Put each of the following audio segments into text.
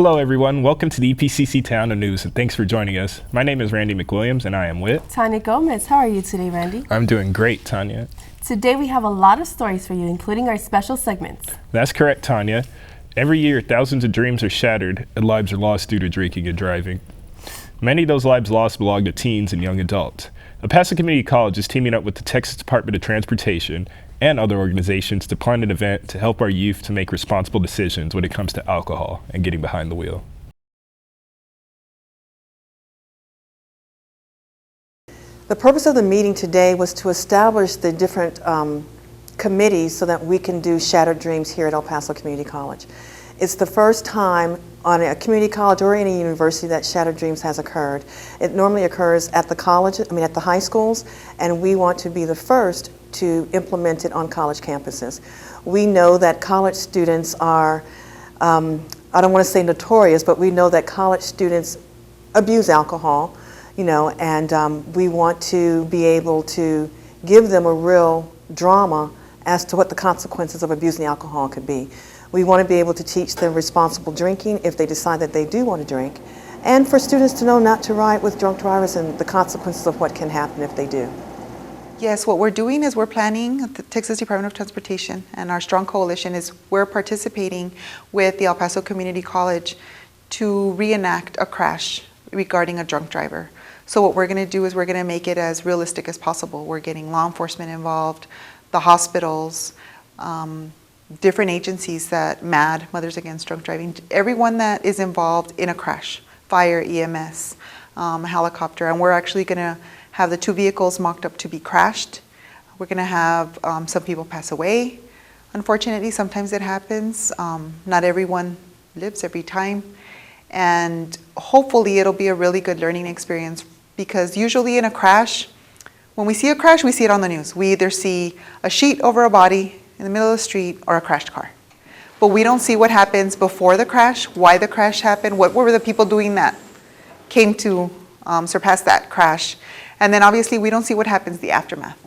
Hello everyone, welcome to the Epcc Tejano News and thanks for joining us. My name is Randy McWilliams and I am with Tanya Gomez. How are you today, Randy? I'm doing great, Tanya. Today we have a lot of stories for you, including our special segments. That's correct, Tanya. Every year, thousands of dreams are shattered and lives are lost due to drinking and driving. Many of those lives lost belong to teens and young adults. El Paso Community College is teaming up with the Texas Department of Transportation and other organizations to plan an event to help our youth to make responsible decisions when it comes to alcohol and getting behind the wheel. The purpose of the meeting today was to establish the different committees so that we can do Shattered Dreams here at El Paso Community College. It's the first time on a community college or any university that Shattered Dreams has occurred. It normally occurs at the at the high schools, and we want to be the first to implement it on college campuses. We know that college students are, I don't want to say notorious, but we know that college students abuse alcohol, and we want to be able to give them a real drama as to what the consequences of abusing alcohol could be. We want to be able to teach them responsible drinking if they decide that they do want to drink, and for students to know not to ride with drunk drivers and the consequences of what can happen if they do. Yes, what we're doing is we're planning at the Texas Department of Transportation, and our strong coalition is we're participating with the El Paso Community College to reenact a crash regarding a drunk driver. So what we're going to do is we're going to make it as realistic as possible. We're getting law enforcement involved, the hospitals, different agencies that MAD, Mothers Against Drunk Driving, everyone that is involved in a crash, fire, EMS, helicopter, and we're actually going to have the two vehicles mocked up to be crashed. We're going to have some people pass away. Unfortunately, sometimes it happens. Not everyone lives every time. And hopefully it'll be a really good learning experience, because usually in a crash, when we see a crash, we see it on the news. We either see a sheet over a body in the middle of the street or a crashed car. But we don't see what happens before the crash, why the crash happened, what were the people doing that came to surpass that crash. And then obviously we don't see what happens, the aftermath,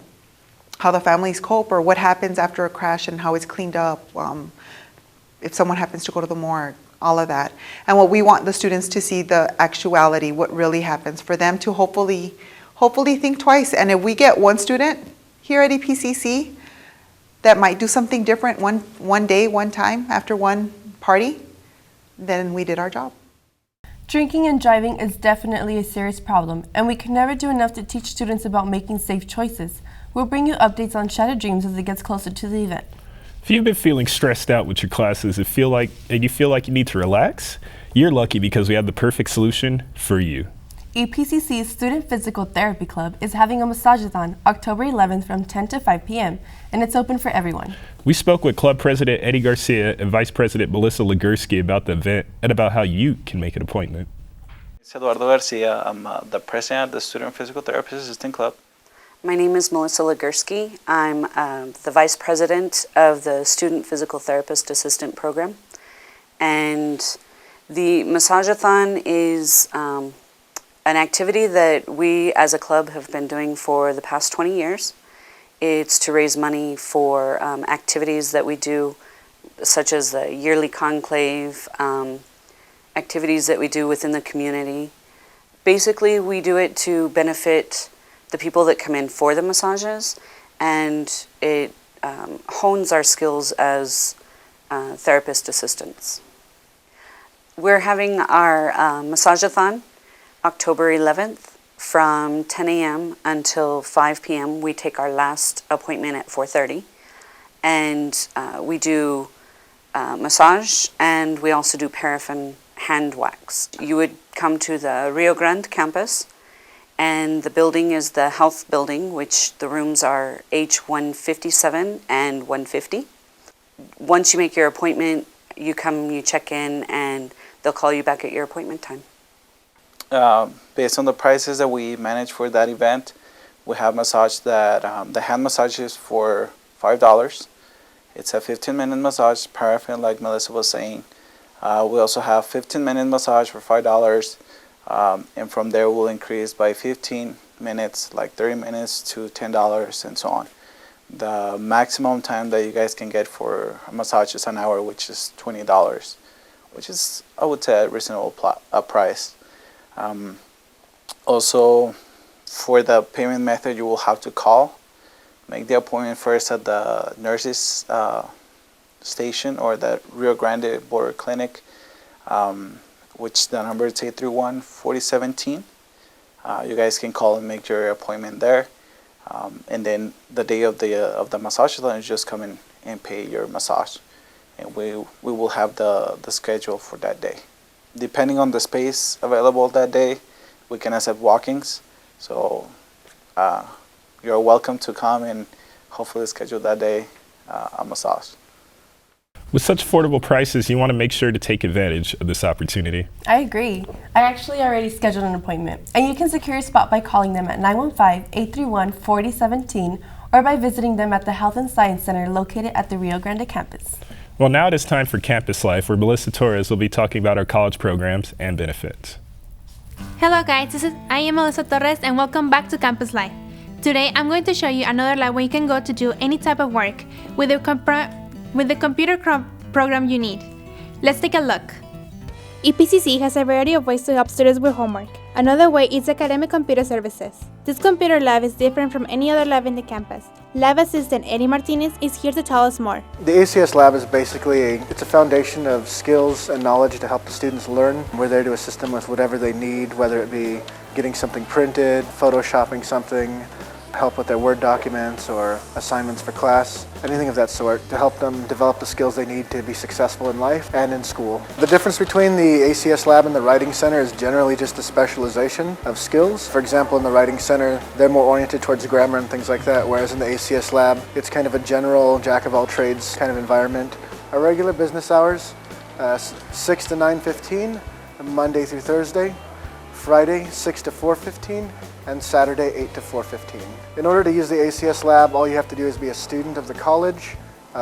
how the families cope or what happens after a crash and how it's cleaned up, if someone happens to go to the morgue, all of that. And what we want the students to see, the actuality, what really happens, for them to hopefully think twice. And if we get one student here at EPCC that might do something different one day, one time, after one party, then we did our job. Drinking and driving is definitely a serious problem, and we can never do enough to teach students about making safe choices. We'll bring you updates on Shattered Dreams as it gets closer to the event. If you've been feeling stressed out with your classes and you feel like you need to relax, you're lucky because we have the perfect solution for you. EPCC's Student Physical Therapy Club is having a massageathon October 11th from 10 to 5 p.m., and it's open for everyone. We spoke with Club President Eddie Garcia and Vice President Melissa Legursky about the event and about how you can make an appointment. It's Eduardo Garcia. I'm the president of the Student Physical Therapist Assistant Club. My name is Melissa Legursky. I'm the Vice President of the Student Physical Therapist Assistant Program. And the massageathon is an activity that we as a club have been doing for the past 20 years. It's to raise money for activities that we do, such as the yearly conclave, activities that we do within the community. Basically, we do it to benefit the people that come in for the massages, and it hones our skills as therapist assistants. We're having our massageathon October 11th from 10 a.m. until 5 p.m. We take our last appointment at 4:30, and we do massage, and we also do paraffin hand wax. You would come to the Rio Grande campus, and the building is the health building, which the rooms are H157 and 150. Once you make your appointment, you come, you check in, and they'll call you back at your appointment time. Based on the prices that we manage for that event, we have massage that the hand massage is for $5. It's a 15-minute massage, paraffin, like Melissa was saying. We also have 15-minute massage for $5, and from there we'll increase by 15 minutes, like 30 minutes to $10 and so on. The maximum time that you guys can get for a massage is an hour, which is $20. which is, I would say, a reasonable price. Also, for the payment method, you will have to call. Make the appointment first at the nurses station or the Rio Grande Border Clinic, which the number is 831-4017. You guys can call and make your appointment there. And then the day of the massage-a-thon, is just come in and pay your massage. And we will have the schedule for that day. Depending on the space available that day, we can accept walk-ins. So you're welcome to come and hopefully schedule that day a massage. With such affordable prices, you want to make sure to take advantage of this opportunity. I agree. I actually already scheduled an appointment, and you can secure a spot by calling them at 915-831-4017 or by visiting them at the Health and Science Center located at the Rio Grande campus. Well, now it is time for Campus Life, where Melissa Torres will be talking about our college programs and benefits. Hello guys, I am Melissa Torres and welcome back to Campus Life. Today I'm going to show you another lab where you can go to do any type of work with the computer program you need. Let's take a look. Epcc has a variety of ways to help students with homework. Another way is academic computer services. This computer lab is different from any other lab in the campus. Lab assistant Eddie Martinez is here to tell us more. The ACS lab is basically it's a foundation of skills and knowledge to help the students learn. We're there to assist them with whatever they need, whether it be getting something printed, photoshopping something, help with their Word documents or assignments for class, anything of that sort, to help them develop the skills they need to be successful in life and in school. The difference between the ACS lab and the Writing Center is generally just the specialization of skills. For example, in the Writing Center, they're more oriented towards grammar and things like that, whereas in the ACS lab, it's kind of a general jack-of-all-trades kind of environment. Our regular business hours, 6 to 9:15, Monday through Thursday, Friday 6 to 4:15, and Saturday 8 to 4:15. In order to use the ACS lab, all you have to do is be a student of the college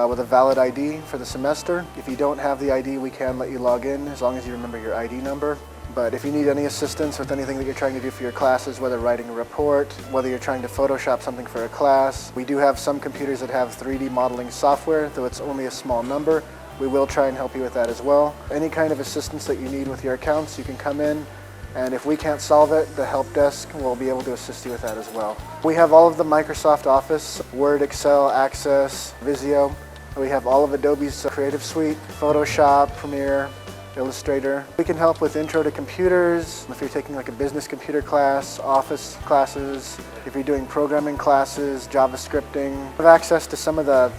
with a valid ID for the semester. If you don't have the ID, we can let you log in as long as you remember your ID number. But if you need any assistance with anything that you're trying to do for your classes, whether writing a report, whether you're trying to Photoshop something for a class, we do have some computers that have 3D modeling software, though it's only a small number. We will try and help you with that as well. Any kind of assistance that you need with your accounts, you can come in. And if we can't solve it, the help desk will be able to assist you with that as well. We have all of the Microsoft Office, Word, Excel, Access, Visio. We have all of Adobe's Creative Suite, Photoshop, Premiere, Illustrator. We can help with intro to computers, if you're taking like a business computer class, office classes, if you're doing programming classes, JavaScripting. We have access to some of the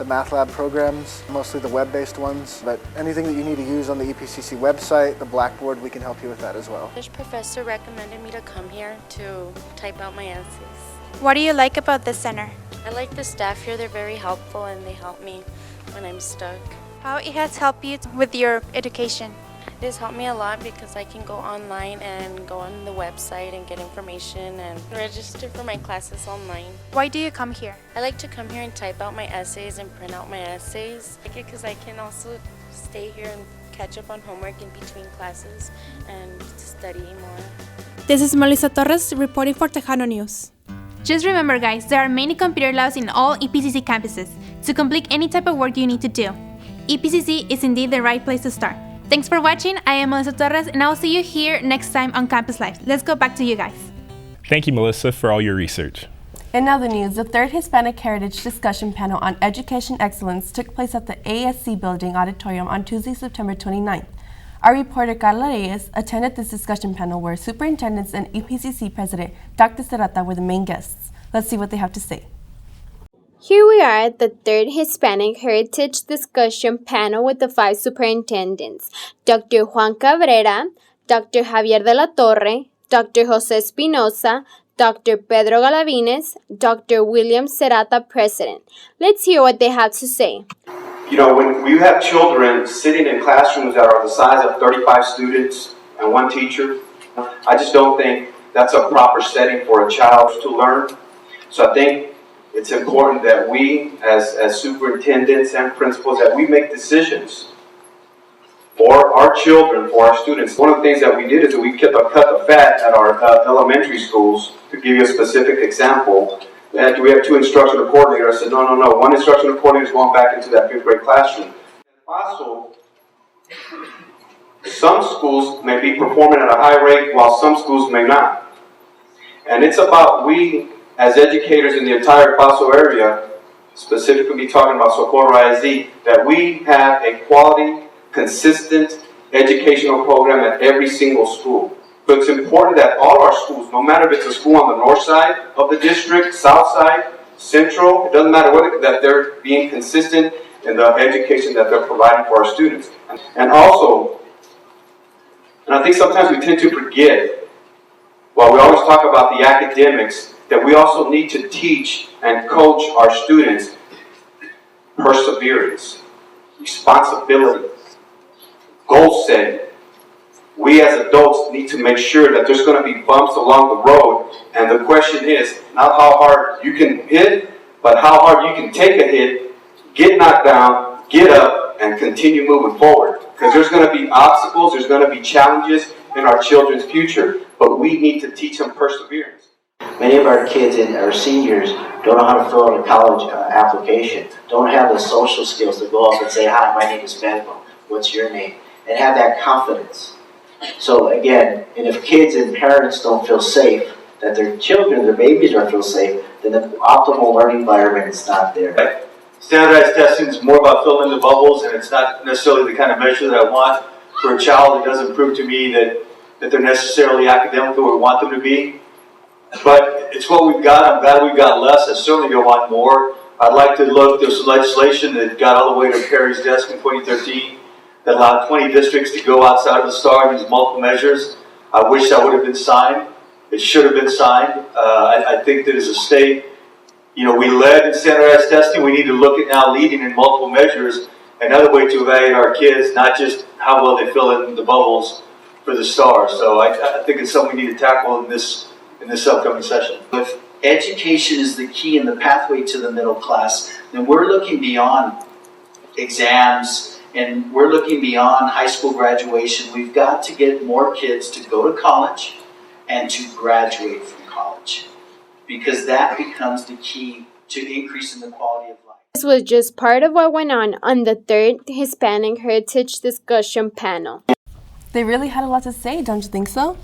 math lab programs, mostly the web-based ones, but anything that you need to use on the EPCC website, the Blackboard, we can help you with that as well. This professor recommended me to come here to type out my essays. What do you like about this center? I like the staff here, they're very helpful and they help me when I'm stuck. How it has helped you with your education? It has helped me a lot because I can go online and go on the website and get information and register for my classes online. Why do you come here? I like to come here and type out my essays and print out my essays. I like it because I can also stay here and catch up on homework in between classes and study more. This is Melissa Torres reporting for Tejano News. Just remember guys, there are many computer labs in all EPCC campuses to complete any type of work you need to do. EPCC is indeed the right place to start. Thanks for watching. I am Melissa Torres, and I'll see you here next time on Campus Life. Let's go back to you guys. Thank you, Melissa, for all your research. In other news, the third Hispanic Heritage Discussion Panel on Education Excellence took place at the ASC Building Auditorium on Tuesday, September 29th. Our reporter Carla Reyes attended this discussion panel where superintendents and EPCC President Dr. Serrata were the main guests. Let's see what they have to say. Here we are at the third Hispanic Heritage Discussion Panel with the 5 superintendents, Dr. Juan Cabrera, Dr. Javier de la Torre, Dr. Jose Espinosa, Dr. Pedro Galavines, Dr. William Serrata, President. Let's hear what they have to say. You know, when you have children sitting in classrooms that are the size of 35 students and 1 teacher, I just don't think that's a proper setting for a child to learn. So I think it's important that we, as superintendents and principals, that we make decisions for our children, for our students. One of the things that we did is that we cut the fat at our elementary schools. To give you a specific example, we have 2 instructional coordinators. I said, no, 1 instructional coordinator is going back into that 5th grade classroom. Some schools may be performing at a high rate while some schools may not. And it's about we, as educators in the entire Paso area, specifically talking about Socorro ISD, that we have a quality, consistent educational program at every single school. So it's important that all our schools, no matter if it's a school on the north side of the district, south side, central, it doesn't matter what, that they're being consistent in the education that they're providing for our students. And also, and I think sometimes we tend to forget, while we always talk about the academics, that we also need to teach and coach our students perseverance, responsibility, goal setting. We as adults need to make sure that there's going to be bumps along the road, and the question is not how hard you can hit, but how hard you can take a hit, get knocked down, get up, and continue moving forward. Because there's going to be obstacles, there's going to be challenges in our children's future, but we need to teach them perseverance. Many of our kids and our seniors don't know how to fill out a college application, don't have the social skills to go up and say, hi, my name is Benbo, what's your name? And have that confidence. So again, and if kids and parents don't feel safe, that their children, their babies don't feel safe, then the optimal learning environment is not there. Standardized testing is more about filling the bubbles, and it's not necessarily the kind of measure that I want for a child. It doesn't prove to me that they're necessarily academic where we want them to be. But it's what we've got. I'm glad we've got less. I certainly don't want more. I'd like to look, there's some legislation that got all the way to Perry's desk in 2013 that allowed 20 districts to go outside of the STAR and use multiple measures. I wish that would have been signed. It should have been signed. I think that as a state, you know, we led in standardized testing. We need to look at now leading in multiple measures. Another way to evaluate our kids, not just how well they fill in the bubbles for the STAR. So I think it's something we need to tackle in this upcoming session. If education is the key in the pathway to the middle class, then we're looking beyond exams and we're looking beyond high school graduation. We've got to get more kids to go to college and to graduate from college, because that becomes the key to increasing the quality of life. This was just part of what went on the third Hispanic Heritage Discussion Panel. They really had a lot to say, don't you think so?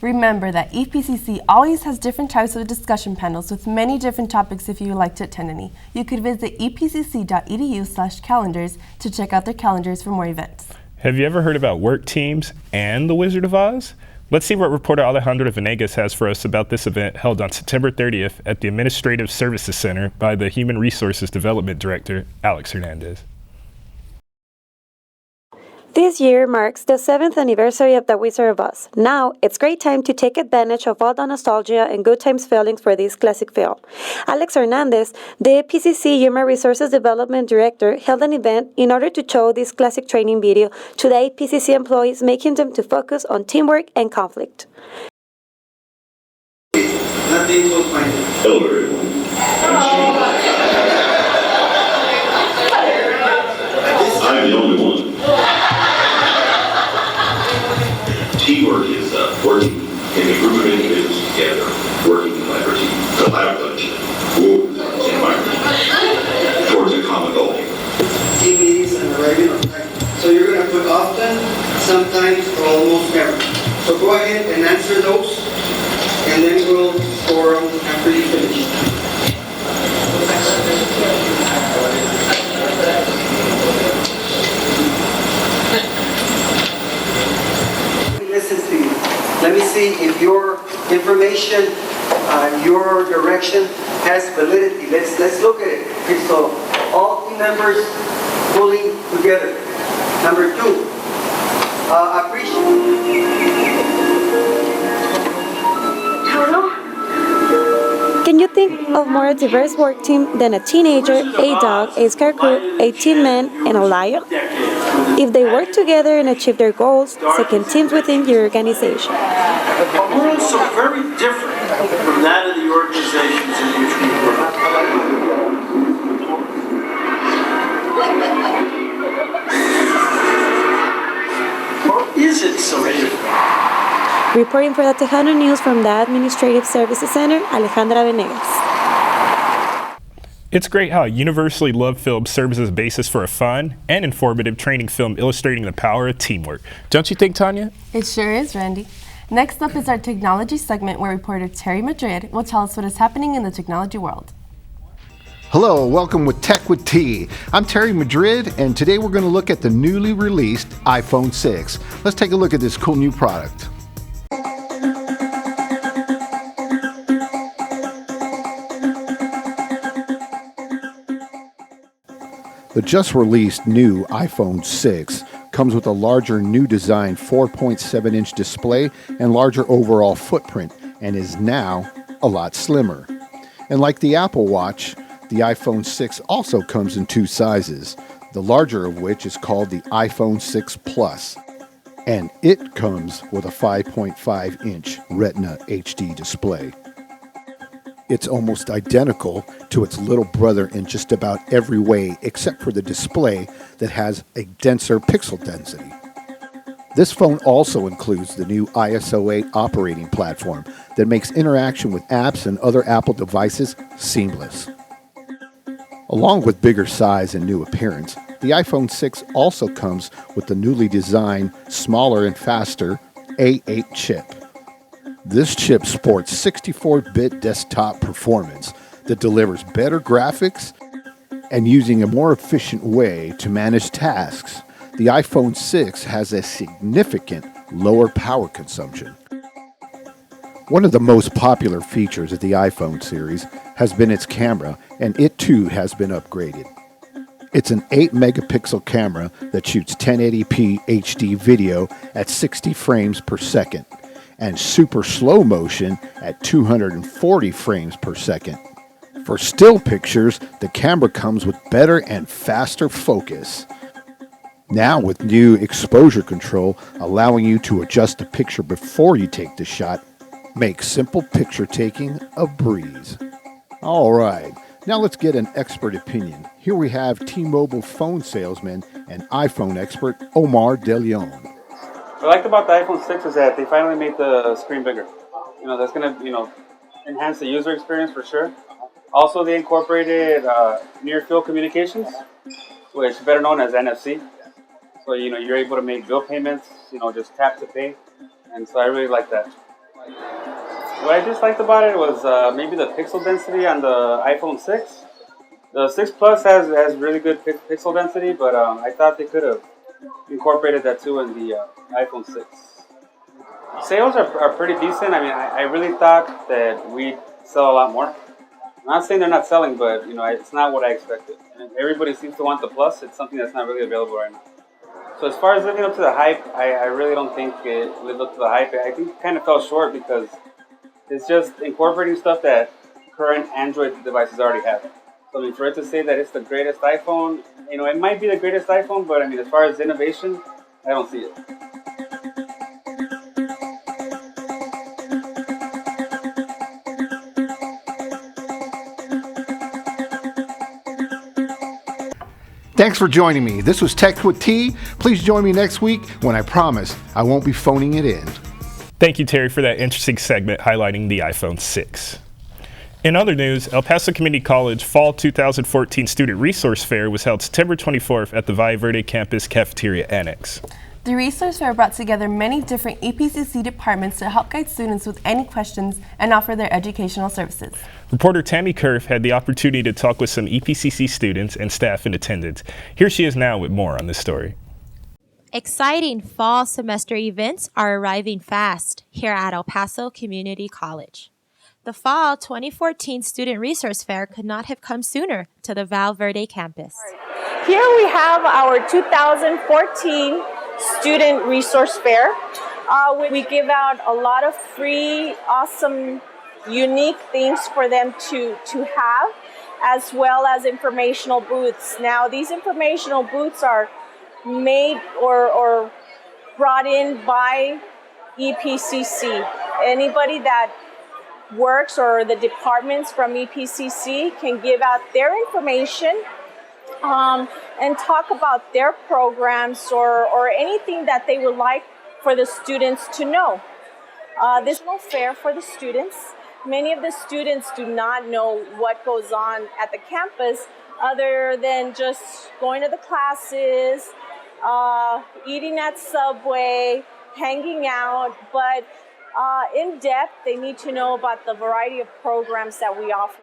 Remember that Epcc always has different types of discussion panels with many different topics if you would like to attend any. You could visit epcc.edu/calendars to check out their calendars for more events. Have you ever heard about work teams and the Wizard of Oz? Let's see what reporter Alejandra Venegas has for us about this event held on September 30th at the Administrative Services Center by the Human Resources Development Director, Alex Hernandez. This year marks the 7th anniversary of The Wizard of Oz. Now, it's great time to take advantage of all the nostalgia and good times feelings for this classic film. Alex Hernandez, the Epcc Human Resources Development Director, held an event in order to show this classic training video to the Epcc employees, making them to focus on teamwork and conflict. Hello, everyone. I'm the only one. Teamwork is working in a group of individuals together, working collaboratively towards a common goal. Team meetings on a regular time. So you're going to put often, sometimes, or almost never. So go ahead and answer those, and then we'll score them after you finish. Listen to you. Let me see if your information, your direction has validity. Let's look at it. Okay, so all team members pulling together. Number 2, Can you think of more diverse work team than a teenager, a dog, a scarecrow, a tin man, and a lion? If they work together and achieve their goals, so can teams within your organization. We're also very different from that of the organizations in which we work. Or is it so different? Reporting for the Tejano News from the Administrative Services Center, Alejandra Venegas. It's great how a universally loved film serves as a basis for a fun and informative training film illustrating the power of teamwork. Don't you think, Tanya? It sure is, Randy. Next up is our technology segment where reporter Terry Madrid will tell us what is happening in the technology world. Hello, welcome with Tech with T. I'm Terry Madrid, and today we're going to look at the newly released iPhone 6. Let's take a look at this cool new product. The just released new iPhone 6 comes with a larger new design 4.7-inch display and larger overall footprint, and is now a lot slimmer. And like the Apple Watch, the iPhone 6 also comes in two sizes, the larger of which is called the iPhone 6 Plus. And it comes with a 5.5-inch Retina HD display. It's almost identical to its little brother in just about every way except for the display that has a denser pixel density. This phone also includes the new ISO 8 operating platform that makes interaction with apps and other Apple devices seamless. Along with bigger size and new appearance, the iPhone 6 also comes with the newly designed, smaller and faster A8 chip. This chip sports 64-bit desktop performance that delivers better graphics, and using a more efficient way to manage tasks, the iPhone 6 has a significant lower power consumption. One of the most popular features of the iPhone series has been its camera, and it too has been upgraded. It's an 8-megapixel camera that shoots 1080p HD video at 60 frames per second, and super slow motion at 240 frames per second. For still pictures, the camera comes with better and faster focus. Now with new exposure control allowing you to adjust the picture before you take the shot, makes simple picture taking a breeze. All right, now let's get an expert opinion. Here we have T-Mobile phone salesman and iPhone expert Omar De Leon. What I liked about the iPhone 6 is that they finally made the screen bigger. That's going to, enhance the user experience for sure. Also, they incorporated near-field communications, which is better known as NFC. So, you're able to make bill payments, just tap to pay. And so I really like that. What I just liked about it was maybe the pixel density on the iPhone 6. The 6 Plus has really good pixel density, but I thought they could have incorporated that too in the iPhone 6. Sales are pretty decent. I really thought that we'd sell a lot more. I'm not saying they're not selling, but it's not what I expected. And everybody seems to want the Plus. It's something that's not really available right now. So as far as living up to the hype, I really don't think it lived up to the hype. I think it kind of fell short because it's just incorporating stuff that current Android devices already have. So for it to say that it's the greatest iPhone, it might be the greatest iPhone, but as far as innovation, I don't see it. Thanks for joining me. This was Tech with T. Please join me next week when I promise I won't be phoning it in. Thank you, Terry, for that interesting segment highlighting the iPhone 6. In other news, El Paso Community College Fall 2014 Student Resource Fair was held September 24th at the Valle Verde Campus Cafeteria Annex. The resource fair brought together many different EPCC departments to help guide students with any questions and offer their educational services. Reporter Tammy Kerf had the opportunity to talk with some EPCC students and staff in attendance. Here she is now with more on this story. Exciting fall semester events are arriving fast here at El Paso Community College. The Fall 2014 Student Resource Fair could not have come sooner to the Valle Verde campus. Here we have our 2014 Student Resource Fair. We give out a lot of free, awesome, unique things for them to have, as well as informational booths. Now, these informational booths are made or brought in by EPCC. Anybody that works or the departments from EPCC can give out their information and talk about their programs or anything that they would like for the students to know. This is no fair for the students. Many of the students do not know what goes on at the campus other than just going to the classes, eating at Subway, hanging out, but in depth, they need to know about the variety of programs that we offer.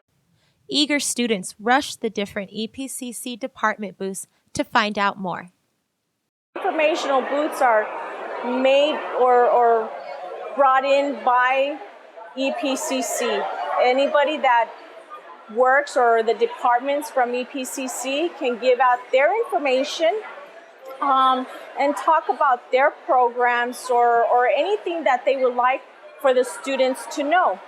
Eager students rush the different EPCC department booths to find out more. Informational booths are made or brought in by EPCC. Anybody that works or the departments from EPCC can give out their information and talk about their programs or anything that they would like for the students to know.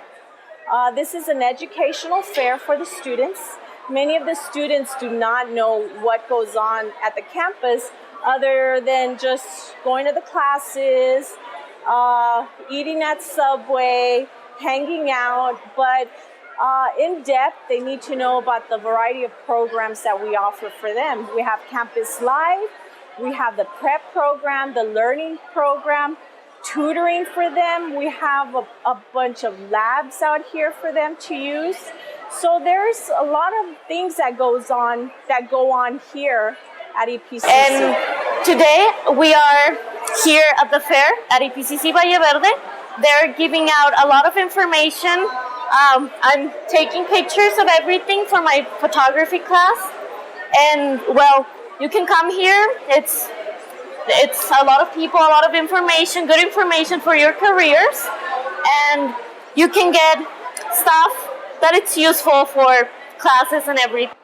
This is an educational fair for the students. Many of the students do not know what goes on at the campus other than just going to the classes, eating at Subway, hanging out, but in depth, they need to know about the variety of programs that we offer for them. We have Campus Live, we have the prep program, the learning program, tutoring for them. We have a bunch of labs out here for them to use. So there's a lot of things that go on here at EPCC. And today we are here at the fair at EPCC Valle Verde. They're giving out a lot of information. I'm taking pictures of everything for my photography class. And well, you can come here. It's a lot of people, a lot of information, good information for your careers. And you can get stuff that it's useful for classes and everything.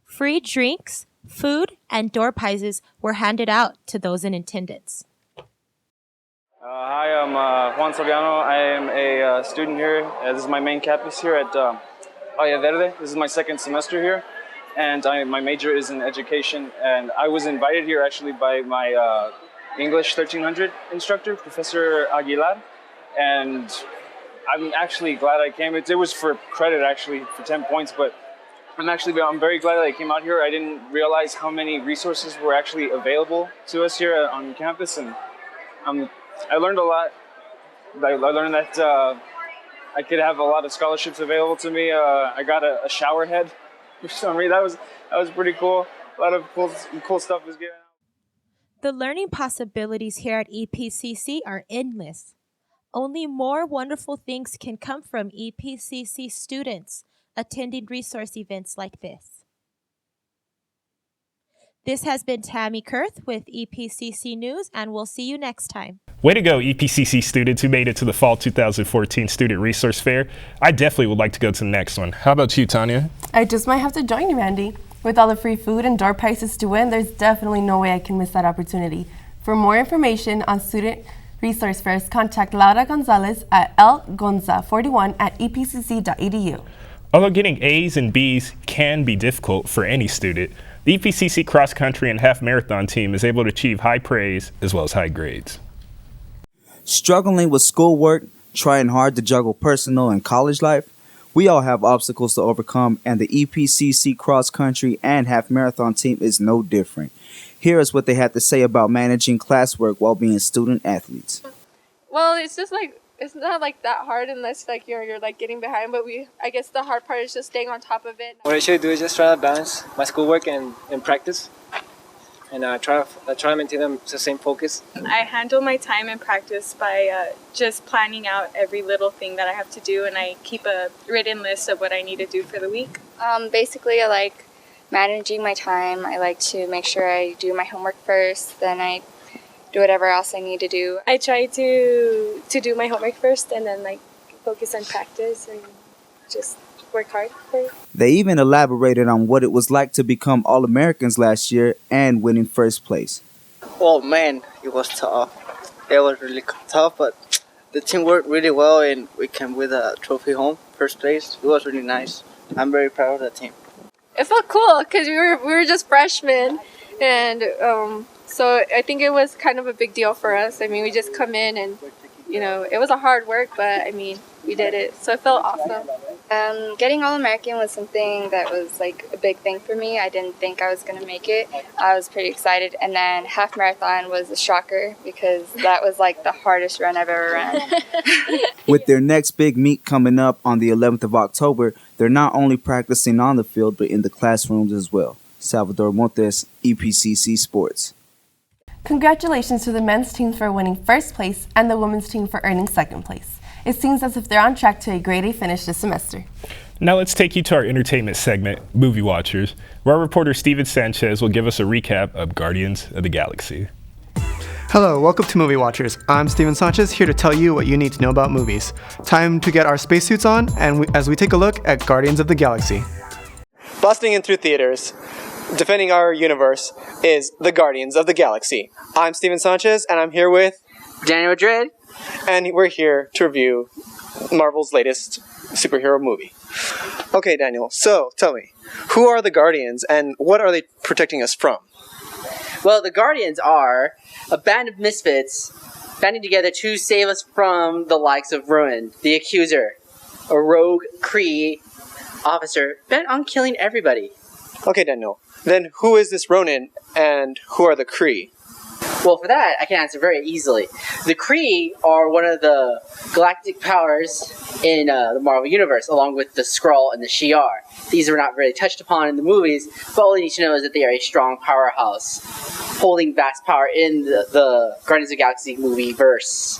Free drinks, food, and door prizes were handed out to those in attendance. Hi, I'm Juan Soriano. I am a student here. This is my main campus here at Valle Verde. This is my second semester here, and my major is in education. And I was invited here actually by my English 1300 instructor, Professor Aguilar, and I'm actually glad I came. It was for credit actually, for 10 points, but I'm very glad that I came out here. I didn't realize how many resources were actually available to us here on campus, and I learned a lot. I learned that I could have a lot of scholarships available to me. I got a shower head for some reason. That was pretty cool. A lot of cool stuff was given out. The learning possibilities here at EPCC are endless. Only more wonderful things can come from EPCC students attending resource events like this. This has been Tammy Kurth with EPCC News, and we'll see you next time. Way to go, EPCC students who made it to the Fall 2014 Student Resource Fair. I definitely would like to go to the next one. How about you, Tanya? I just might have to join you, Randy. With all the free food and door prizes to win, there's definitely no way I can miss that opportunity. For more information on Student Resource Fairs, contact Laura Gonzalez at lgonza41@epcc.edu. Although getting A's and B's can be difficult for any student, the EPCC cross country and half marathon team is able to achieve high praise as well as high grades. Struggling with schoolwork, trying hard to juggle personal and college life, we all have obstacles to overcome, and the EPCC cross country and half marathon team is no different. Here is what they had to say about managing classwork while being student athletes. Well, it's just like, it's not like that hard unless like you're like getting behind, but I guess the hard part is just staying on top of it. What I should do is just try to balance my schoolwork and practice, and try to maintain the same focus. I handle my time in practice by just planning out every little thing that I have to do, and I keep a written list of what I need to do for the week. Basically, I like managing my time. I like to make sure I do my homework first, then I do whatever else I need to do. I try to do my homework first and then like focus on practice and just work hard for it. They even elaborated on what it was like to become All-Americans last year and winning first place. Oh man, it was tough. It was really tough, but the team worked really well and we came with a trophy home, first place. It was really nice. I'm very proud of the team. It felt cool because we were just freshmen, and so I think it was kind of a big deal for us. I mean, we just come in and, you know, it was a hard work, but I mean, we did it. So it felt awesome. Getting All-American was something that was like a big thing for me. I didn't think I was going to make it. I was pretty excited. And then half marathon was a shocker because that was like the hardest run I've ever ran. With their next big meet coming up on the 11th of October, they're not only practicing on the field, but in the classrooms as well. Salvador Montes, EPCC Sports. Congratulations to the men's team for winning first place and the women's team for earning second place. It seems as if they're on track to a grade A finish this semester. Now let's take you to our entertainment segment, Movie Watchers, where our reporter Steven Sanchez will give us a recap of Guardians of the Galaxy. Hello, welcome to Movie Watchers. I'm Steven Sanchez, here to tell you what you need to know about movies. Time to get our spacesuits on, and as we take a look at Guardians of the Galaxy. Busting in through theaters, defending our universe, is the Guardians of the Galaxy. I'm Steven Sanchez, and I'm here with Daniel Madrid, and we're here to review Marvel's latest superhero movie. Okay, Daniel, so tell me, who are the Guardians, and what are they protecting us from? Well, the Guardians are a band of misfits banding together to save us from the likes of Rowan, the Accuser, a rogue Kree officer bent on killing everybody. Okay, Daniel, then who is this Ronin, and who are the Kree? Well, for that, I can answer very easily. The Kree are one of the galactic powers in the Marvel Universe, along with the Skrull and the Shi'ar. These are not really touched upon in the movies, but all you need to know is that they are a strong powerhouse, holding vast power in the Guardians of the Galaxy movie verse.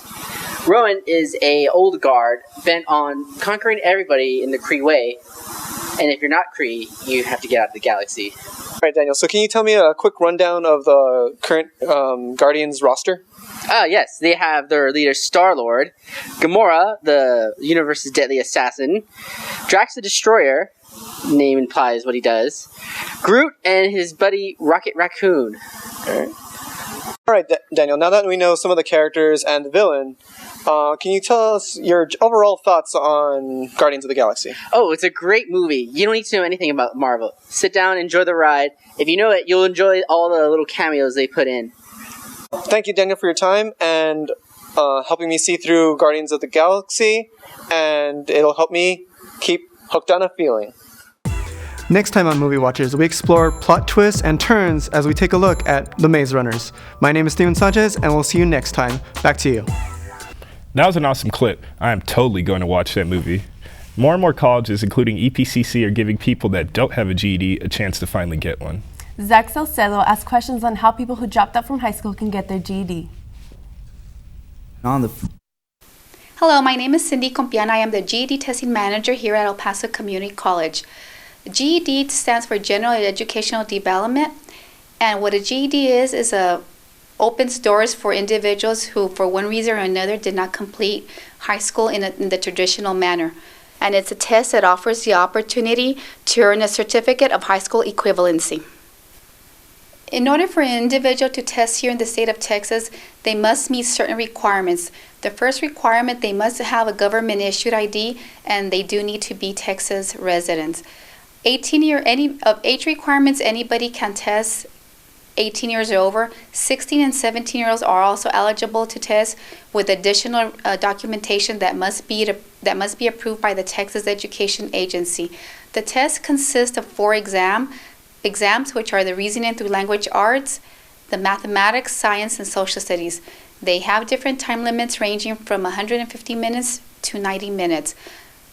Rowan is a old guard bent on conquering everybody in the Kree way, and if you're not Kree, you have to get out of the galaxy. All right, Daniel, so can you tell me a quick rundown of the current Guardians roster? Yes, they have their leader Star-Lord, Gamora, the universe's deadly assassin, Drax the Destroyer, name implies what he does, Groot, and his buddy Rocket Raccoon. All right, Daniel, now that we know some of the characters and the villain, can you tell us your overall thoughts on Guardians of the Galaxy? Oh, it's a great movie. You don't need to know anything about Marvel. Sit down, enjoy the ride. If you know it, you'll enjoy all the little cameos they put in. Thank you, Daniel, for your time and helping me see through Guardians of the Galaxy, and it'll help me keep hooked on a feeling. Next time on Movie Watchers, we explore plot twists and turns as we take a look at The Maze Runners. My name is Steven Sanchez, and we'll see you next time. Back to you. That was an awesome clip. I am totally going to watch that movie. More and more colleges, including EPCC, are giving people that don't have a GED a chance to finally get one. Zach Salcedo asked questions on how people who dropped out from high school can get their GED. Hello, my name is Cindy Compiana. I am the GED testing manager here at El Paso Community College. GED stands for General Educational Development, and what a GED is opens doors for individuals who, for one reason or another, did not complete high school in the traditional manner. And it's a test that offers the opportunity to earn a certificate of high school equivalency. In order for an individual to test here in the state of Texas, they must meet certain requirements. The first requirement, they must have a government-issued ID, and they do need to be Texas residents. Age requirements, anybody can test 18 years or over. 16 and 17-year-olds are also eligible to test with additional documentation that must be approved by the Texas Education Agency. The test consists of 4 exams, which are the reasoning through language arts, the mathematics, science, and social studies. They have different time limits ranging from 150 minutes to 90 minutes.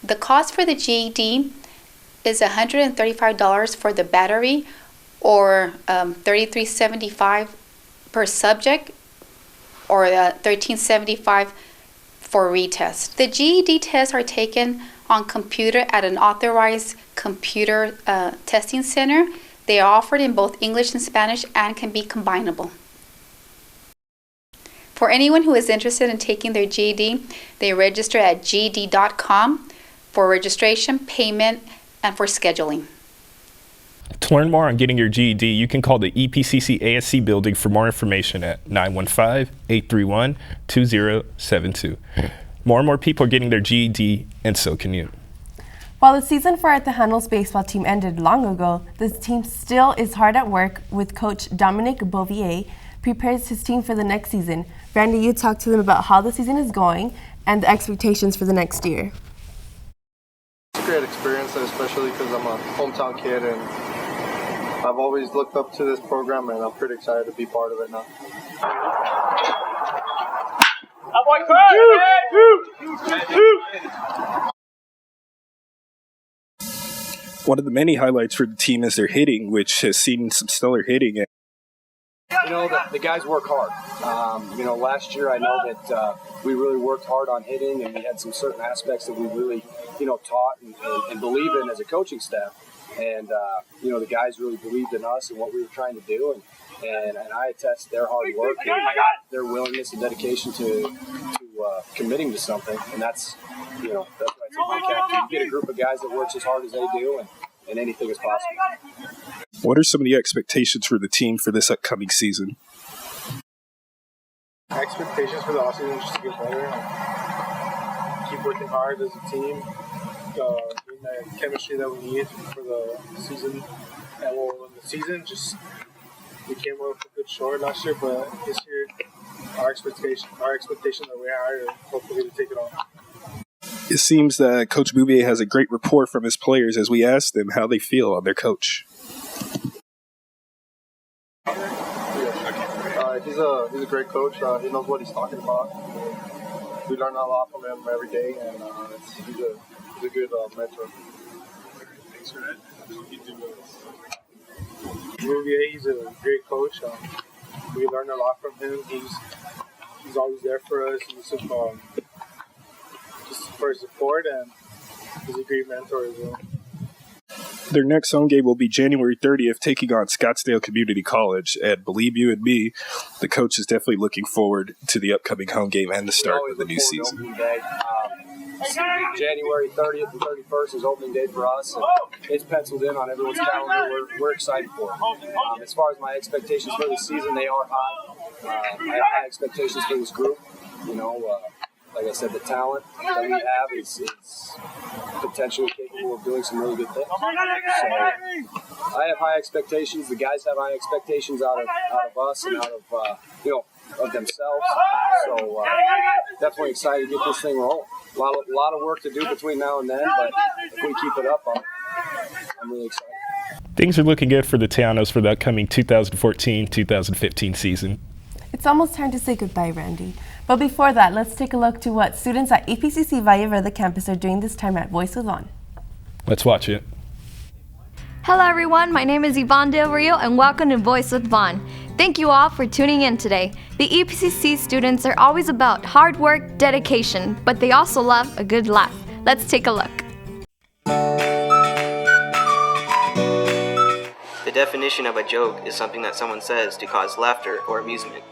The cost for the GED is $135 for the battery, or $33.75 per subject, or $13.75 for retest. The GED tests are taken on computer at an authorized computer testing center. They are offered in both English and Spanish and can be combinable. For anyone who is interested in taking their GED, they register at GED.com for registration, payment, and for scheduling. To learn more on getting your GED, you can call the EPCC ASC building for more information at 915-831-2072. More and more people are getting their GED, and so can you. While the season for our Tejano's baseball team ended long ago, the team still is hard at work with coach Dominic Bouvier prepares his team for the next season. Randy, you talked to them about how the season is going and the expectations for the next year? It's a great experience, especially because I'm a hometown kid and I've always looked up to this program, and I'm pretty excited to be part of it now. One of the many highlights for the team is their hitting, which has seen some stellar hitting. You know, the guys work hard. Last year I know that we really worked hard on hitting, and we had some certain aspects that we really, taught and believe in as a coaching staff. And, the guys really believed in us and what we were trying to do. And I attest their hard work and their willingness and dedication to committing to something. And that's what I take my cap to. You get a group of guys that works as hard as they do, and anything is possible. What are some of the expectations for the team for this upcoming season? Expectations for the offseason is just to get better and keep working hard as a team, in the chemistry that we need for the season. And in the season, we came up a good short last year, but this year our expectations are way higher, and hopefully to take it on. It seems that Coach Bouvier has a great rapport from his players as we ask them how they feel on their coach. He's a great coach. He knows what he's talking about. We learn a lot from him every day, and he's a good mentor. Thanks for that. Bouvier, he's a great coach. We learn a lot from him. He's always there for us. He's just for his support, and he's a great mentor as well. Their next home game will be January 30th, taking on Scottsdale Community College. And believe you and me, the coach is definitely looking forward to the upcoming home game and the start of the new season. January 30th and 31st is opening day for us, and it's penciled in on everyone's calendar. We're excited for it. As far as my expectations for the season, they are high. I have high expectations for this group. Like I said, the talent that we have is potentially capable of doing some really good things. So I have high expectations. The guys have high expectations out of us and out of themselves. So definitely excited to get this thing rolling. A lot of work to do between now and then, but if we keep it up, I'm really excited. Things are looking good for the Tejanos for the upcoming 2014-2015 season. It's almost time to say goodbye, Randy. But before that, let's take a look to what students at Epcc Valle Verde campus are doing this time at Voice with Vaughn. Let's watch it. Hello everyone, my name is Yvonne Del Rio and welcome to Voice with Vaughn. Thank you all for tuning in today. The Epcc students are always about hard work, dedication, but they also love a good laugh. Let's take a look. The definition of a joke is something that someone says to cause laughter or amusement.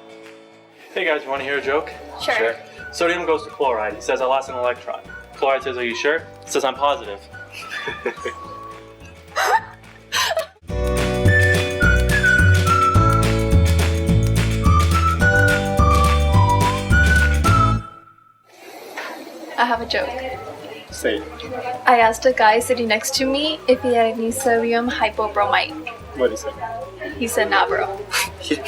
Hey guys, you want to hear a joke? Sure. Sodium goes to chloride. He says, I lost an electron. Chloride says, are you sure? He says, I'm positive. I have a joke. Say it. I asked a guy sitting next to me if he had any sodium hypobromite. What did he say? He said, nah, bro. Two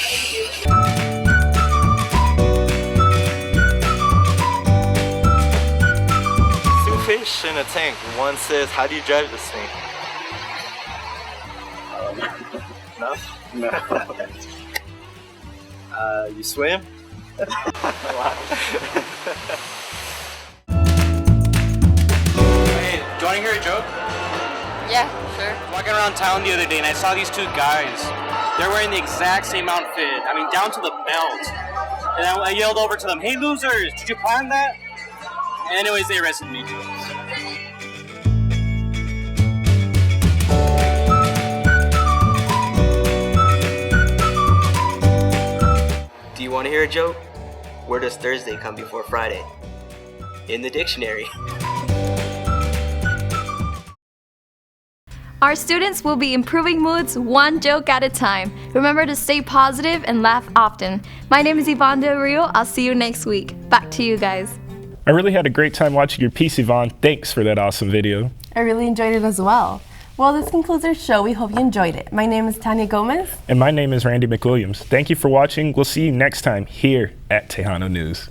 fish in a tank. One says, how do you drive this thing? No? You swim? Hey, do you want to hear a joke? Yeah, sure. Walking around town the other day and I saw these two guys. They're wearing the exact same outfit. I mean, down to the belt. And I yelled over to them, hey losers, did you plan that? Anyways, they arrested me. Do you want to hear a joke? Where does Thursday come before Friday? In the dictionary. Our students will be improving moods one joke at a time. Remember to stay positive and laugh often. My name is Yvonne Del Rio. I'll see you next week. Back to you guys. I really had a great time watching your piece, Yvonne. Thanks for that awesome video. I really enjoyed it as well. Well, this concludes our show. We hope you enjoyed it. My name is Tanya Gomez. And my name is Randy McWilliams. Thank you for watching. We'll see you next time here at Tejano News.